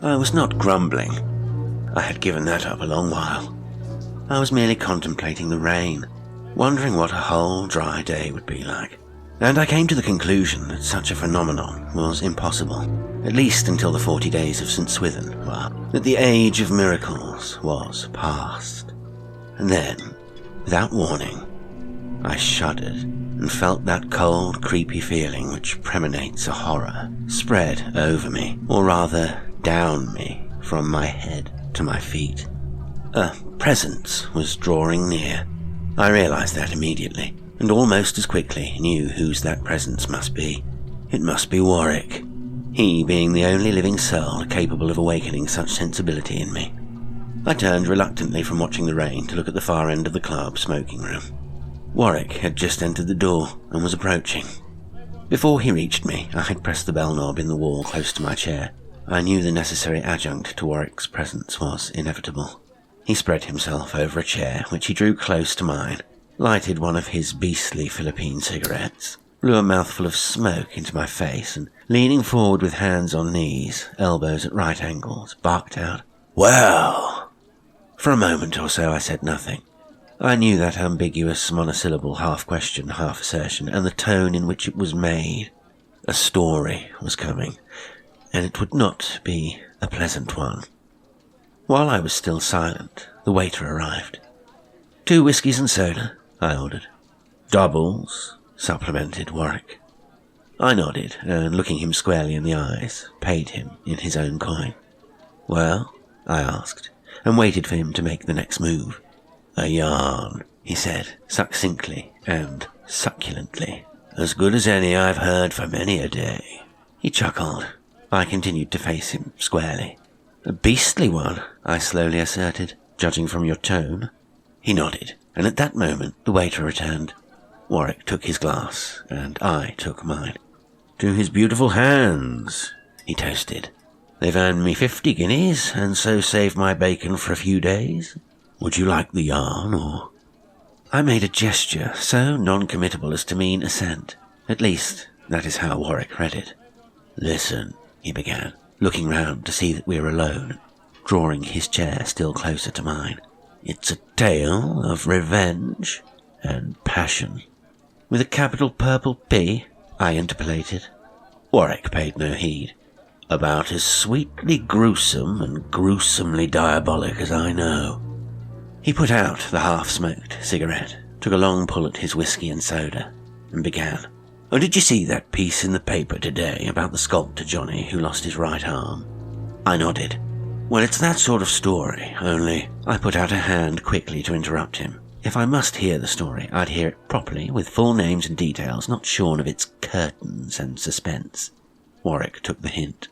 I was not grumbling. I had given that up a long while. I was merely contemplating the rain, wondering what a whole dry day would be like. And I came to the conclusion that such a phenomenon was impossible, at least until the 40 days of St. Swithin, that the age of miracles was past. And then, without warning, I shuddered and felt that cold, creepy feeling which premonites a horror spread over me, or rather down me, from my head to my feet. A presence was drawing near. I realized that immediately, and almost as quickly knew whose that presence must be. It must be Warwick, he being the only living soul capable of awakening such sensibility in me. I turned reluctantly from watching the rain to look at the far end of the club smoking room. Warwick had just entered the door and was approaching. Before he reached me, I had pressed the bell knob in the wall close to my chair. I knew the necessary adjunct to Warwick's presence was inevitable. He spread himself over a chair, which he drew close to mine, lighted one of his beastly Philippine cigarettes, blew a mouthful of smoke into my face, and leaning forward with hands on knees, elbows at right angles, barked out, "Well!" For a moment or so I said nothing. I knew that ambiguous monosyllable, half question, half assertion, and the tone in which it was made. A story was coming, and it would not be a pleasant one. While I was still silent, the waiter arrived. 2 whiskies and soda, I ordered. Doubles, supplemented Warwick. I nodded, and looking him squarely in the eyes, paid him in his own coin. "Well?" I asked, and waited for him to make the next move. "A yarn," he said, succinctly and succulently. "As good as any I've heard for many a day." He chuckled. I continued to face him squarely. "A beastly one," I slowly asserted, "judging from your tone." He nodded, and at that moment the waiter returned. Warwick took his glass, and I took mine. "To his beautiful hands," he toasted. "They've earned me 50 guineas, and so saved my bacon for a few days. Would you like the yarn, or—" I made a gesture so non-committable as to mean assent. At least, that is how Warwick read it. "Listen," he began, looking round to see that we were alone, drawing his chair still closer to mine. "It's a tale of revenge and passion." "With a capital purple P?" I interpolated. Warwick paid no heed. "About as sweetly gruesome and gruesomely diabolic as I know." He put out the half-smoked cigarette, took a long pull at his whiskey and soda, and began. "Oh, did you see that piece in the paper today about the sculptor Johnny who lost his right arm?" I nodded. "Well, it's that sort of story, only—" I put out a hand quickly to interrupt him. If I must hear the story, I'd hear it properly, with full names and details, not shorn of its curtains and suspense. Warwick took the hint.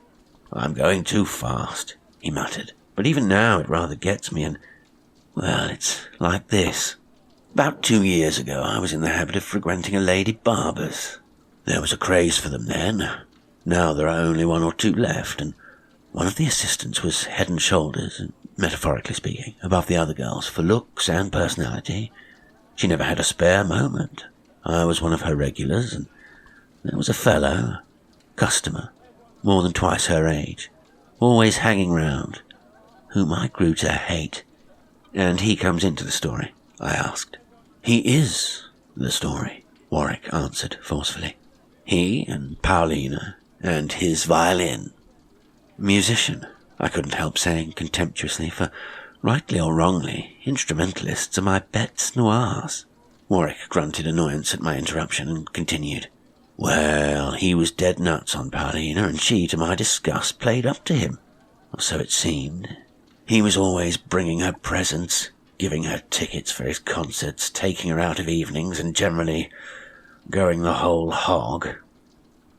"I'm going too fast," he muttered. "But even now it rather gets me, and, well, it's like this. About 2 years ago I was in the habit of frequenting a lady barber's. There was a craze for them then. Now there are only 1 or 2 left, and one of the assistants was head and shoulders, metaphorically speaking, above the other girls for looks and personality. She never had a spare moment. I was one of her regulars, and there was a fellow, customer, more than twice her age, always hanging round, whom I grew to hate." "And he comes into the story?" I asked. "He is the story," Warwick answered forcefully. "He and Paulina and his violin." "Musician," I couldn't help saying contemptuously, for, rightly or wrongly, instrumentalists are my bêtes noires. Warwick grunted annoyance at my interruption and continued. "Well, he was dead nuts on Paulina, and she, to my disgust, played up to him. Or so it seemed. He was always bringing her presents, giving her tickets for his concerts, taking her out of evenings, and generally going the whole hog."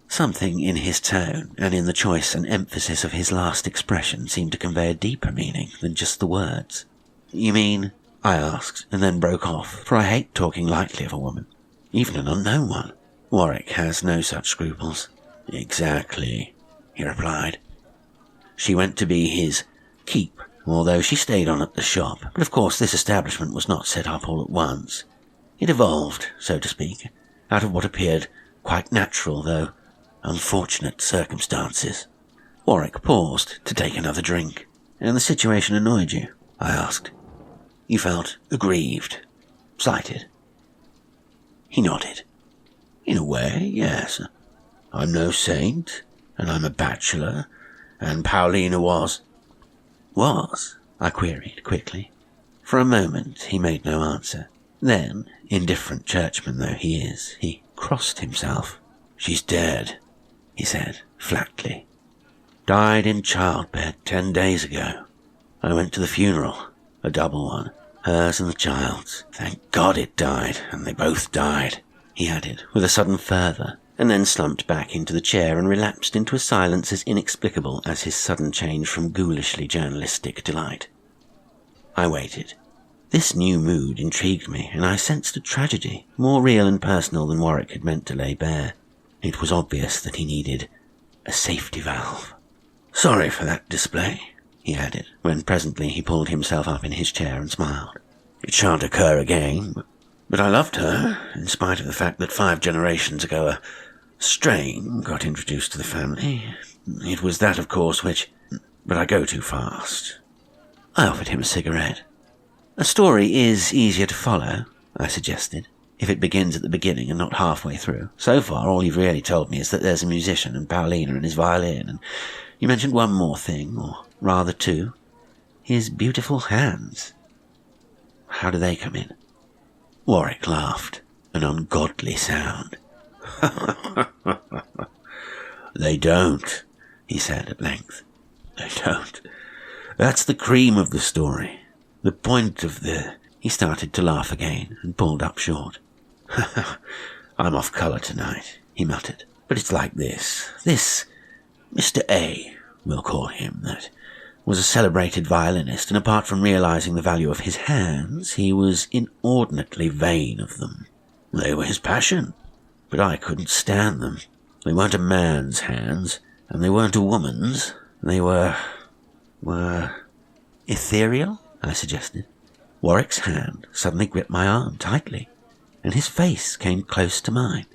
Something in his tone, and in the choice and emphasis of his last expression, seemed to convey a deeper meaning than just the words. "You mean—" I asked, and then broke off, for I hate talking lightly of a woman, even an unknown one. Warwick has no such scruples. "Exactly," he replied. "She went to be his keep, although she stayed on at the shop, but of course this establishment was not set up all at once. It evolved, so to speak, out of what appeared quite natural, though unfortunate circumstances. Warwick paused to take another drink. "And the situation annoyed you?" I asked. "You felt aggrieved, slighted?" He nodded. "In a way, yes. I'm no saint, and I'm a bachelor, and Paulina was—" "Was?" I queried quickly. For a moment he made no answer. Then, indifferent churchman though he is, he crossed himself. "She's dead," he said, flatly. "Died in childbed 10 days ago. I went to the funeral, a double one, hers and the child's. Thank God it died, and they both died," he added, with a sudden fervour, and then slumped back into the chair and relapsed into a silence as inexplicable as his sudden change from ghoulishly journalistic delight. I waited. This new mood intrigued me, and I sensed a tragedy, more real and personal than Warwick had meant to lay bare. It was obvious that he needed a safety valve. "Sorry for that display," he added, when presently he pulled himself up in his chair and smiled. "It shan't occur again, but I loved her, in spite of the fact that 5 generations ago a strain got introduced to the family. It was that, of course, which— but I go too fast." I offered him a cigarette. "A story is easier to follow," I suggested, "if it begins at the beginning and not halfway through. So far, all you've really told me is that there's a musician and Paulina and his violin, and you mentioned one more thing, or rather 2. His beautiful hands. How do they come in?" Warwick laughed, an ungodly sound. "They don't," he said at length. "They don't. That's the cream of the story. The point of the—" He started to laugh again and pulled up short. "I'm off colour tonight," he muttered. "But it's like this. This Mr. A, we'll call him, that was a celebrated violinist, and apart from realizing the value of his hands, he was inordinately vain of them. They were his passion, but I couldn't stand them. They weren't a man's hands, and they weren't a woman's. They were ethereal," I suggested. Warwick's hand suddenly gripped my arm tightly, and his face came close to mine.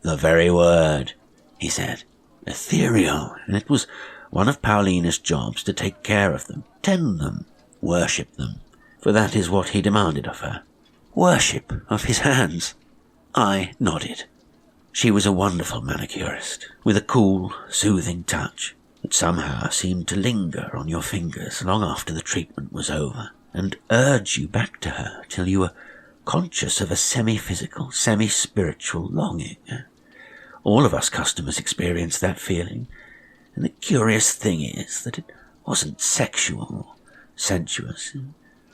"The very word," he said. "Ethereal, and it was one of Paulina's jobs to take care of them, tend them, worship them, for that is what he demanded of her. Worship of his hands." I nodded. She was a wonderful manicurist, with a cool, soothing touch that somehow seemed to linger on your fingers long after the treatment was over, and urge you back to her till you were conscious of a semi-physical, semi-spiritual longing. All of us customers experience that feeling, and the curious thing is that it wasn't sexual or sensuous,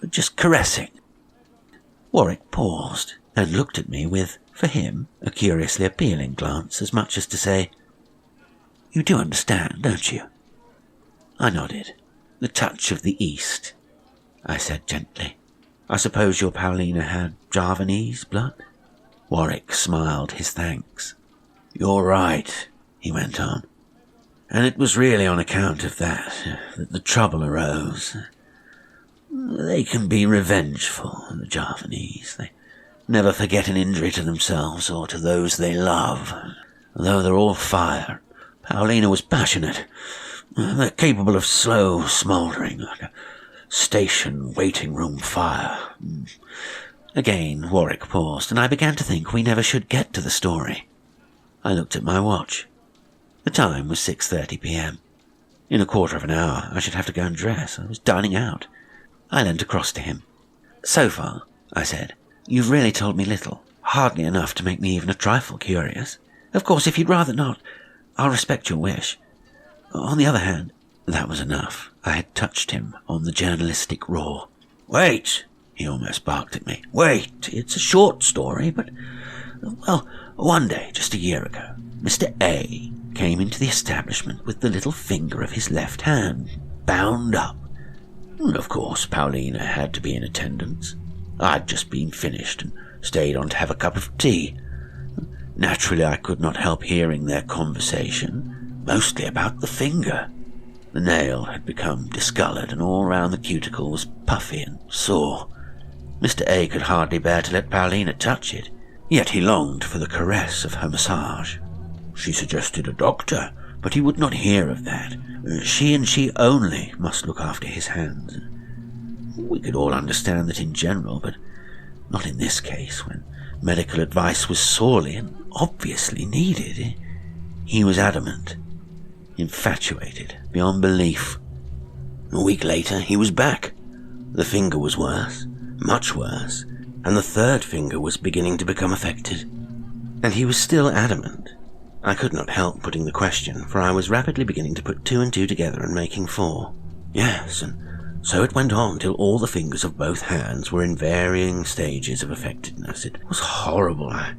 but just caressing. Warwick paused and looked at me with, for him, a curiously appealing glance, as much as to say, "You do understand, don't you?" I nodded. "The touch of the East," I said gently. "I suppose your Paulina had Javanese blood?" Warwick smiled his thanks. "You're right," he went on. "And it was really on account of that the trouble arose. They can be revengeful, the Javanese. They never forget an injury to themselves or to those they love, though they're all fire. Paulina was passionate. They're capable of slow smouldering, like a station waiting room fire." Again Warwick paused, and I began to think we never should get to the story. I looked at my watch. The time was 6:30 p.m. In a quarter of an hour I should have to go and dress. I was dining out. I leant across to him. "So far," I said, "you've really told me little, hardly enough to make me even a trifle curious. Of course, if you'd rather not, I'll respect your wish. On the other hand—" That was enough. I had touched him on the journalistic raw. "Wait!" he almost barked at me. "Wait! It's a short story, but, well, one day, just a year ago, Mr. A came into the establishment with the little finger of his left hand bound up. Of course, Paulina had to be in attendance. I'd just been finished and stayed on to have a cup of tea. Naturally, I could not help hearing their conversation, mostly about the finger. The nail had become discoloured, and all round the cuticle was puffy and sore. Mr. A could hardly bear to let Paulina touch it, yet he longed for the caress of her massage. She suggested a doctor, but he would not hear of that. She and she only must look after his hands. We could all understand that in general, but not in this case, when medical advice was sorely and obviously needed. He was adamant, infatuated beyond belief. A week later, he was back. The finger was worse, much worse, and the third finger was beginning to become affected. And he was still adamant. I could not help putting the question, for I was rapidly beginning to put two and two together and making four. Yes, and so it went on till all the fingers of both hands were in varying stages of affectedness. It was horrible, I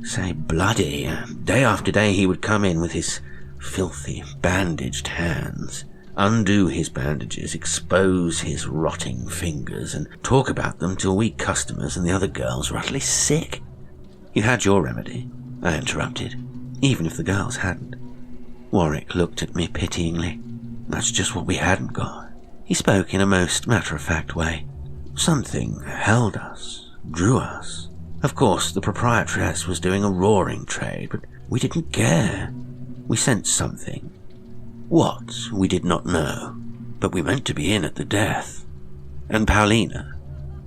say, bloody. Day after day he would come in with his filthy, bandaged hands, undo his bandages, expose his rotting fingers, and talk about them till we customers and the other girls were utterly sick. You had your remedy, I interrupted, even if the girls hadn't. Warwick looked at me pityingly. That's just what we hadn't got. He spoke in a most matter-of-fact way. Something held us, drew us. Of course, the proprietress was doing a roaring trade, but we didn't care. We sensed something. What, we did not know, but we meant to be in at the death. And Paulina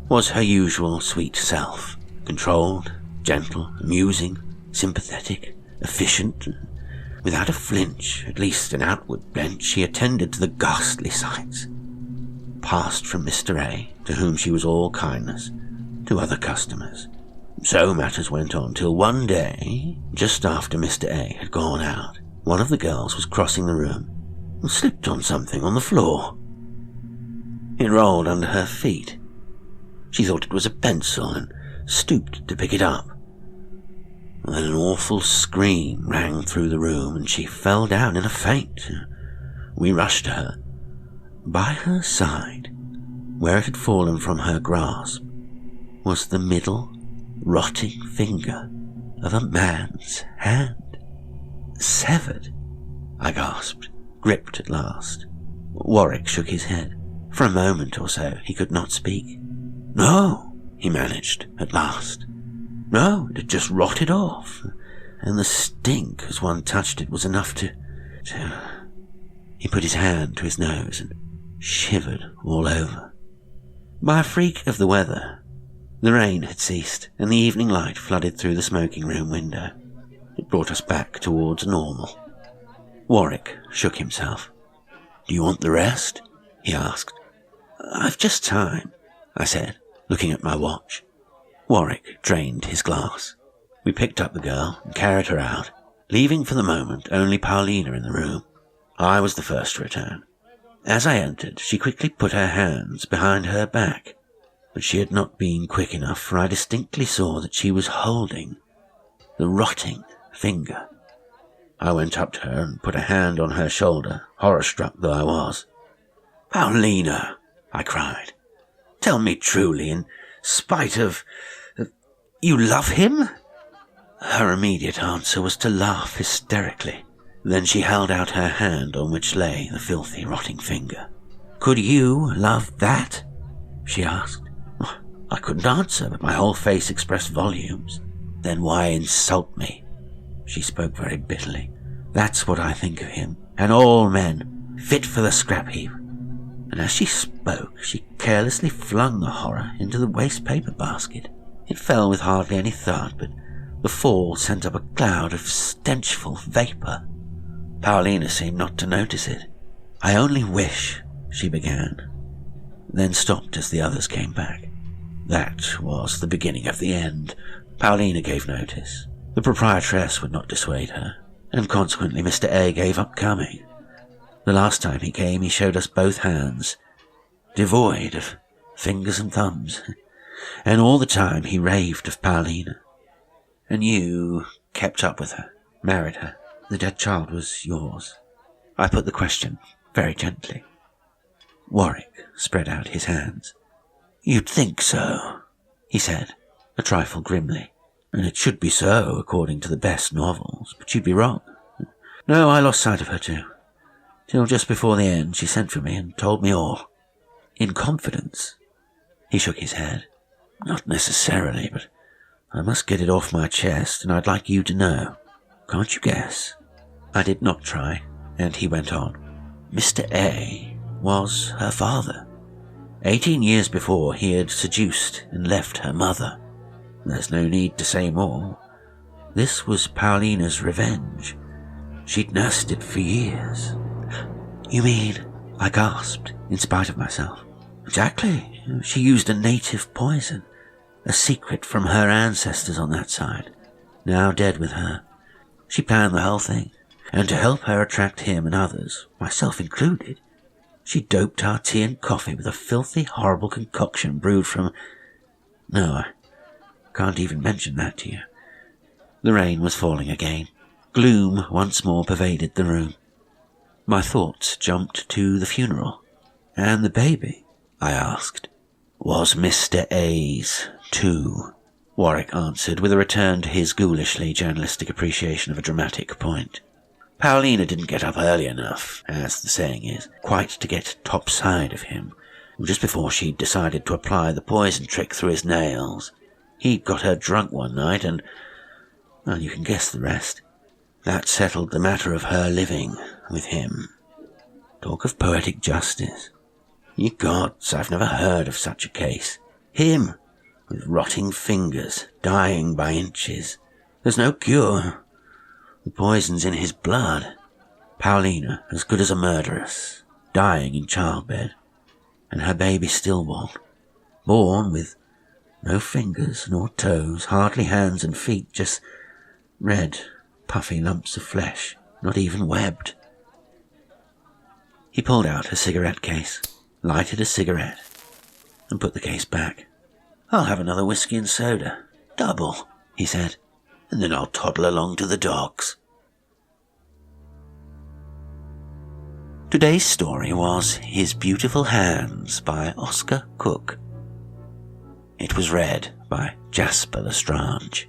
was her usual sweet self, controlled, gentle, amusing, sympathetic, efficient. Without a flinch, at least an outward blench, she attended to the ghastly sights. Passed from Mr. A, to whom she was all kindness, to other customers. So matters went on till one day, just after Mr. A had gone out, one of the girls was crossing the room and slipped on something on the floor. It rolled under her feet. She thought it was a pencil and stooped to pick it up. Then an awful scream rang through the room and she fell down in a faint. We rushed to her. By her side, where it had fallen from her grasp, was the middle, rotting finger of a man's hand. Severed, I gasped, gripped at last. Warwick shook his head. For a moment or so he could not speak. No, he managed at last. No, it had just rotted off, and the stink as one touched it was enough to... He put his hand to his nose and shivered all over. By a freak of the weather, the rain had ceased, and the evening light flooded through the smoking room window. It brought us back towards normal. Warwick shook himself. Do you want the rest? He asked. I've just time, I said, looking at my watch. Warwick drained his glass. We picked up the girl and carried her out, leaving for the moment only Paulina in the room. I was the first to return. As I entered, she quickly put her hands behind her back, but she had not been quick enough, for I distinctly saw that she was holding the rotting finger. I went up to her and put a hand on her shoulder, horror-struck though I was. Paulina, I cried, tell me truly, in spite of... you love him? Her immediate answer was to laugh hysterically. Then she held out her hand on which lay the filthy, rotting finger. Could you love that? She asked. I couldn't answer, but my whole face expressed volumes. Then why insult me? She spoke very bitterly. That's what I think of him, and all men, fit for the scrap heap. And as she spoke, she carelessly flung the horror into the waste paper basket. It fell with hardly any thud, but the fall sent up a cloud of stenchful vapour. Paulina seemed not to notice it. I only wish, she began, then stopped as the others came back. That was the beginning of the end. Paulina gave notice. The proprietress would not dissuade her, and consequently Mr. A gave up coming. The last time he came, he showed us both hands, devoid of fingers and thumbs, and all the time he raved of Paulina. And you kept up with her, married her. The dead child was yours. I put the question very gently. Warwick spread out his hands. You'd think so, he said, a trifle grimly. And it should be so, according to the best novels, but you'd be wrong. No, I lost sight of her too. Till just before the end, she sent for me and told me all. In confidence. He shook his head. Not necessarily, but I must get it off my chest, and I'd like you to know. Can't you guess? I did not try. And he went on. Mr. A was her father. 18 years before, he had seduced and left her mother. There's no need to say more. This was Paulina's revenge. She'd nursed it for years. You mean? I gasped, in spite of myself. Exactly. She used a native poison, a secret from her ancestors on that side, now dead with her. She planned the whole thing, and to help her attract him and others, myself included, she doped our tea and coffee with a filthy, horrible concoction brewed from... No, I can't even mention that to you. The rain was falling again. Gloom once more pervaded the room. My thoughts jumped to the funeral. And the baby, I asked. Was Mr. A's, too, Warwick answered, with a return to his ghoulishly journalistic appreciation of a dramatic point. Paulina didn't get up early enough, as the saying is, quite to get topside of him. Just before she'd decided to apply the poison trick through his nails, he'd got her drunk one night and, well, you can guess the rest. That settled the matter of her living with him. Talk of poetic justice. Ye gods, I've never heard of such a case. Him, with rotting fingers, dying by inches. There's no cure. The poison's in his blood. Paulina, as good as a murderess, dying in childbed, and her baby stillborn, born with no fingers nor toes, hardly hands and feet, just red, puffy lumps of flesh, not even webbed. He pulled out a cigarette case, lighted a cigarette, and put the case back. I'll have another whiskey and soda. Double, he said, and then I'll toddle along to the dogs. Today's story was His Beautiful Hands by Oscar Cook. It was read by Jasper L'Estrange.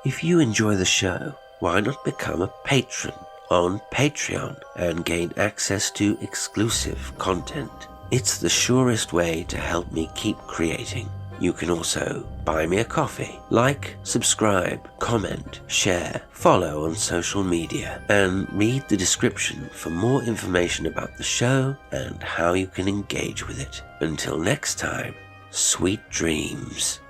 If you enjoy the show, why not become a patron on Patreon and gain access to exclusive content? It's the surest way to help me keep creating. You can also buy me a coffee, like, subscribe, comment, share, follow on social media, and read the description for more information about the show and how you can engage with it. Until next time, sweet dreams.